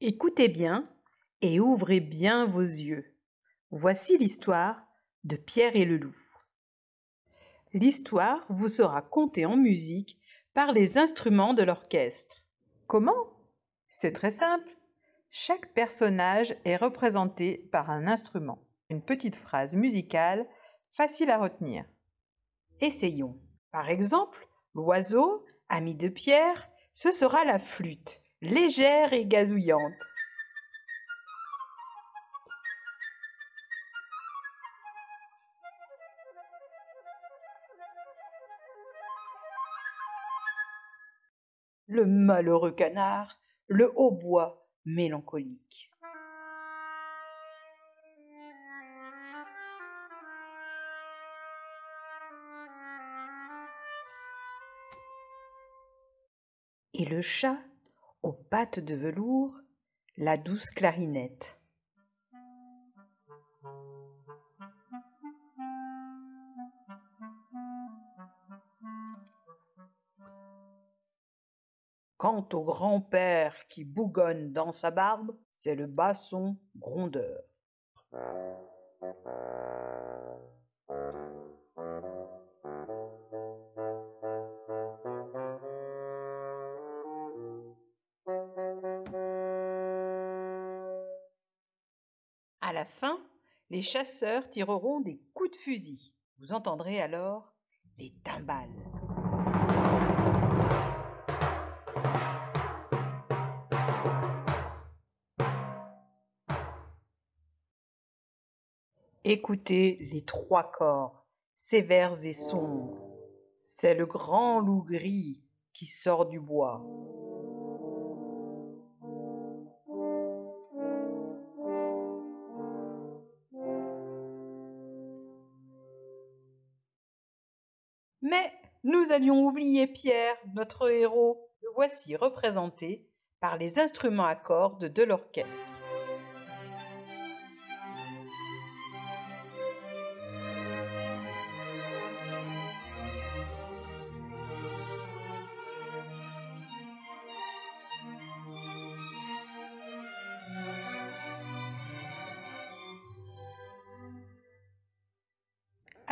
Écoutez bien et ouvrez bien vos yeux. Voici l'histoire de Pierre et le loup. L'histoire vous sera contée en musique par les instruments de l'orchestre. Comment? C'est très simple. Chaque personnage est représenté par un instrument. Une petite phrase musicale facile à retenir. Essayons. Par exemple, l'oiseau, ami de Pierre, ce sera la flûte, légère et gazouillante. Le malheureux canard, le hautbois mélancolique. Et le chat, aux pattes de velours, la douce clarinette. Quant au grand-père qui bougonne dans sa barbe, c'est le basson grondeur. À la fin, les chasseurs tireront des coups de fusil. Vous entendrez alors les timbales. Écoutez les trois corps, sévères et sombres. C'est le grand loup gris qui sort du bois. Mais nous allions oublier Pierre, notre héros. Le voici représenté par les instruments à cordes de l'orchestre.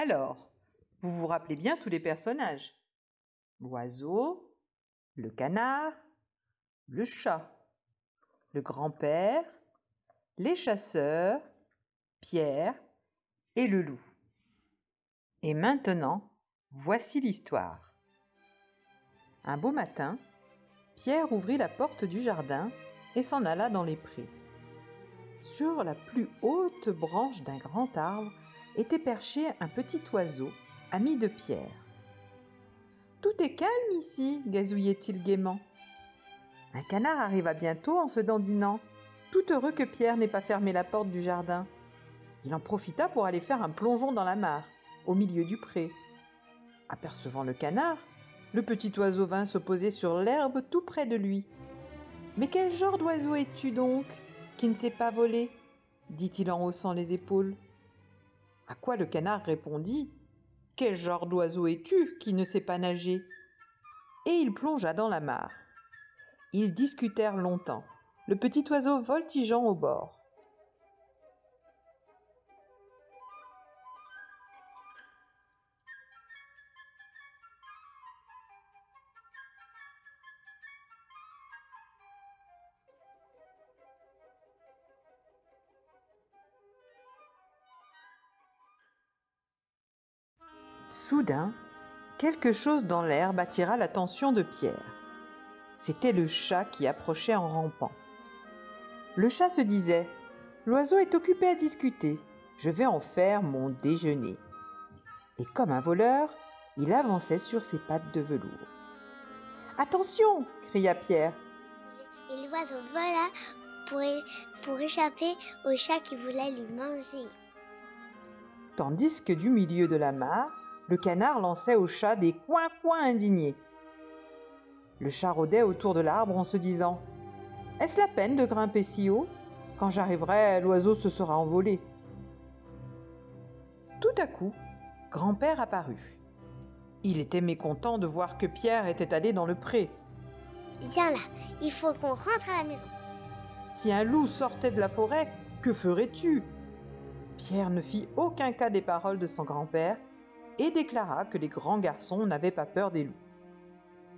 Alors, vous vous rappelez bien tous les personnages? L'oiseau, le canard, le chat, le grand-père, les chasseurs, Pierre et le loup. Et maintenant, voici l'histoire. Un beau matin, Pierre ouvrit la porte du jardin et s'en alla dans les prés. Sur la plus haute branche d'un grand arbre était perché un petit oiseau, ami de Pierre. « Tout est calme ici, gazouillait-il gaiement. Un canard arriva bientôt en se dandinant, tout heureux que Pierre n'ait pas fermé la porte du jardin. Il en profita pour aller faire un plongeon dans la mare, au milieu du pré. Apercevant le canard, le petit oiseau vint se poser sur l'herbe tout près de lui. « Mais quel genre d'oiseau es-tu donc, qui ne sait pas voler ?» dit-il en haussant les épaules. À quoi le canard répondit : « Quel genre d'oiseau es-tu qui ne sait pas nager ?» Et il plongea dans la mare. Ils discutèrent longtemps, le petit oiseau voltigeant au bord. Soudain, quelque chose dans l'herbe attira l'attention de Pierre. C'était le chat qui approchait en rampant. Le chat se disait : « L'oiseau est occupé à discuter, je vais en faire mon déjeuner. » Et comme un voleur, il avançait sur ses pattes de velours. « Attention !» cria Pierre. Et l'oiseau vola pour échapper au chat qui voulait lui manger. Tandis que du milieu de la mare, le canard lançait au chat des coins-coins indignés. Le chat rôdait autour de l'arbre en se disant : « Est-ce la peine de grimper si haut ? Quand j'arriverai, l'oiseau se sera envolé. » Tout à coup, grand-père apparut. Il était mécontent de voir que Pierre était allé dans le pré. « Viens là, il faut qu'on rentre à la maison. » Si un loup sortait de la forêt, que ferais-tu ? Pierre ne fit aucun cas des paroles de son grand-père et déclara que les grands garçons n'avaient pas peur des loups.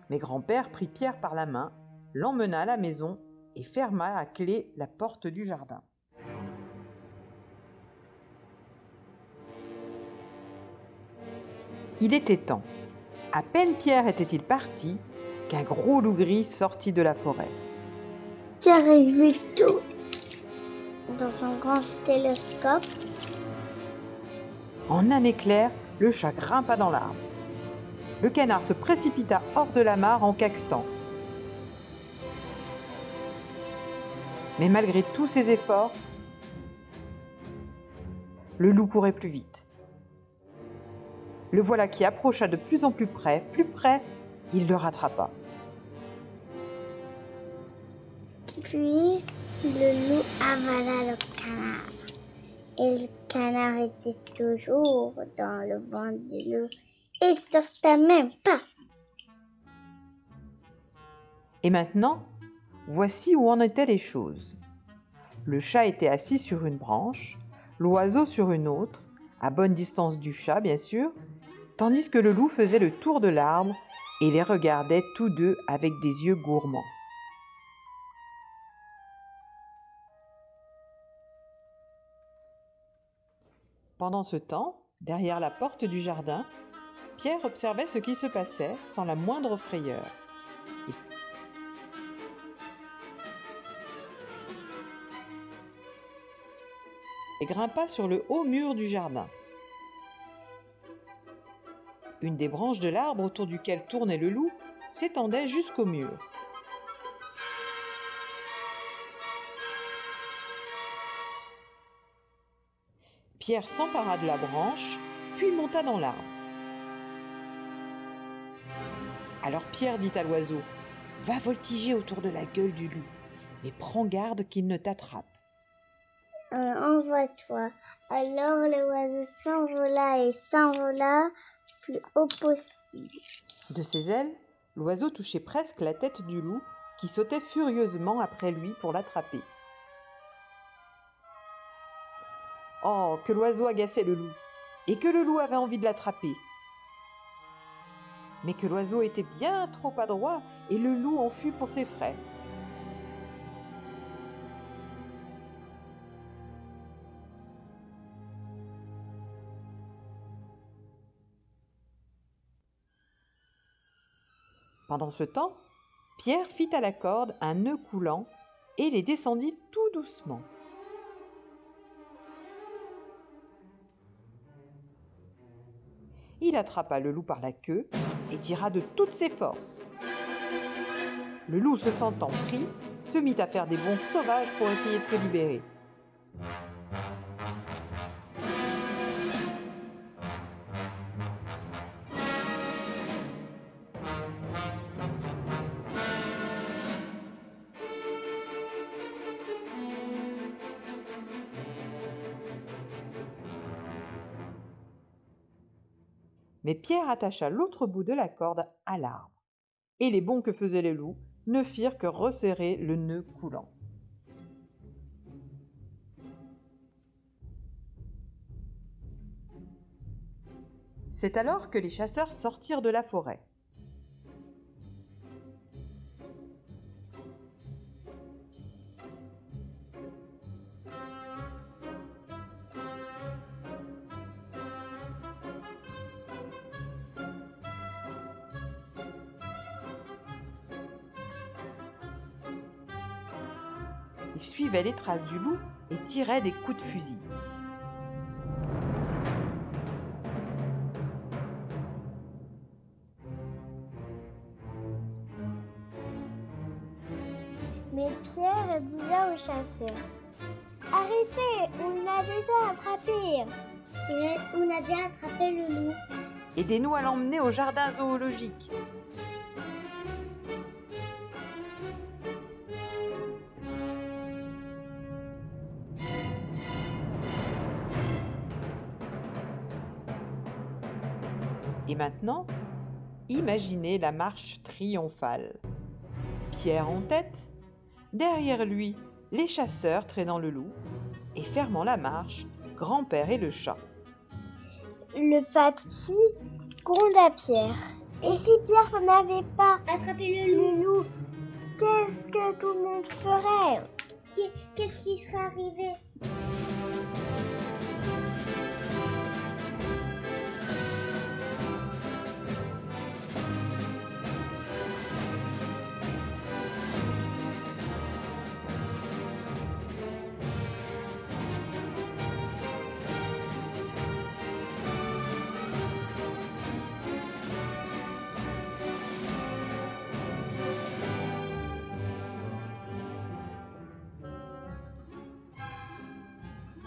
Mais grand-père prit Pierre par la main, l'emmena à la maison et ferma à clé la porte du jardin. Il était temps. À peine Pierre était-il parti qu'un gros loup gris sortit de la forêt. Pierre a vu tout dans son grand télescope. En un éclair, le chat grimpa dans l'arbre. Le canard se précipita hors de la mare en caquetant. Mais malgré tous ses efforts, le loup courait plus vite. Le voilà qui approcha de plus en plus près, il le rattrapa. Puis, le loup avala le canard. Et le canard était toujours dans le ventre du loup et sortait même pas. Et maintenant, voici où en étaient les choses. Le chat était assis sur une branche, l'oiseau sur une autre, à bonne distance du chat bien sûr, tandis que le loup faisait le tour de l'arbre et les regardait tous deux avec des yeux gourmands. Pendant ce temps, derrière la porte du jardin, Pierre observait ce qui se passait sans la moindre frayeur. Et grimpa sur le haut mur du jardin. Une des branches de l'arbre autour duquel tournait le loup s'étendait jusqu'au mur. Pierre s'empara de la branche, puis monta dans l'arbre. Alors Pierre dit à l'oiseau : « Va voltiger autour de la gueule du loup, mais prends garde qu'il ne t'attrape. » Envoie-toi. Alors l'oiseau s'envola plus haut possible. De ses ailes, l'oiseau touchait presque la tête du loup qui sautait furieusement après lui pour l'attraper. Oh, que l'oiseau agaçait le loup, et que le loup avait envie de l'attraper. Mais que l'oiseau était bien trop adroit, et le loup en fut pour ses frais. Pendant ce temps, Pierre fit à la corde un nœud coulant et les descendit tout doucement. Il attrapa le loup par la queue et tira de toutes ses forces. Le loup, se sentant pris, se mit à faire des bonds sauvages pour essayer de se libérer. Mais Pierre attacha l'autre bout de la corde à l'arbre, et les bonds que faisait le loup ne firent que resserrer le nœud coulant. C'est alors que les chasseurs sortirent de la forêt. Ils suivaient les traces du loup et tiraient des coups de fusil. Mais Pierre disait aux chasseurs : « Arrêtez, on l'a déjà attrapé. On a déjà attrapé le loup. » Aidez-nous à l'emmener au jardin zoologique. Et maintenant, imaginez la marche triomphale. Pierre en tête, derrière lui, les chasseurs traînant le loup et fermant la marche, grand-père et le chat. Le papy gronde à Pierre. Et si Pierre n'avait pas attrapé le loup, qu'est-ce que tout le monde ferait? Qu'est-ce qui serait arrivé?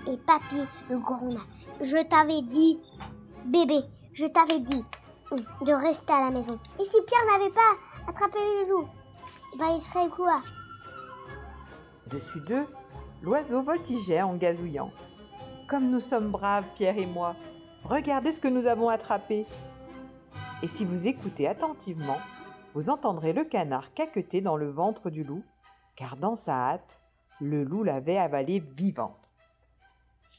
Et papy le gronda. Je t'avais dit, bébé, je t'avais dit de rester à la maison. Et si Pierre n'avait pas attrapé le loup, il serait quoi? Dessus d'eux, l'oiseau voltigeait en gazouillant. Comme nous sommes braves, Pierre et moi, regardez ce que nous avons attrapé. Et si vous écoutez attentivement, vous entendrez le canard caqueter dans le ventre du loup, car dans sa hâte, le loup l'avait avalé vivant.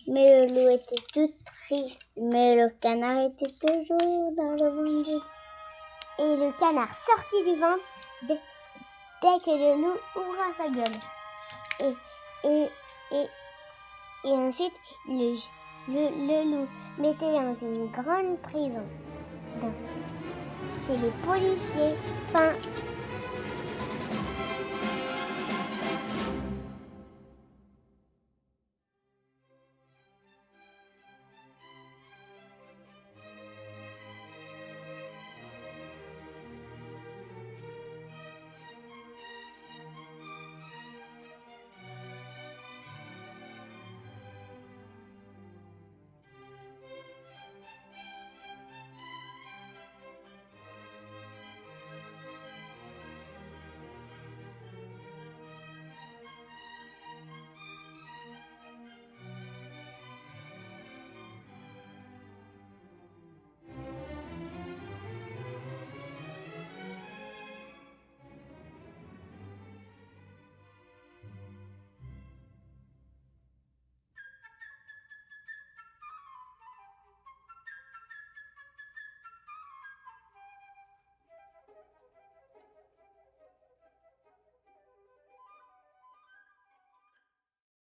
Mais le loup était tout triste, mais le canard était toujours dans le ventre du loup. Et le canard sortit du ventre dès que le loup ouvra sa gueule. Et ensuite, le loup mettait dans une grande prison chez les policiers. Fin.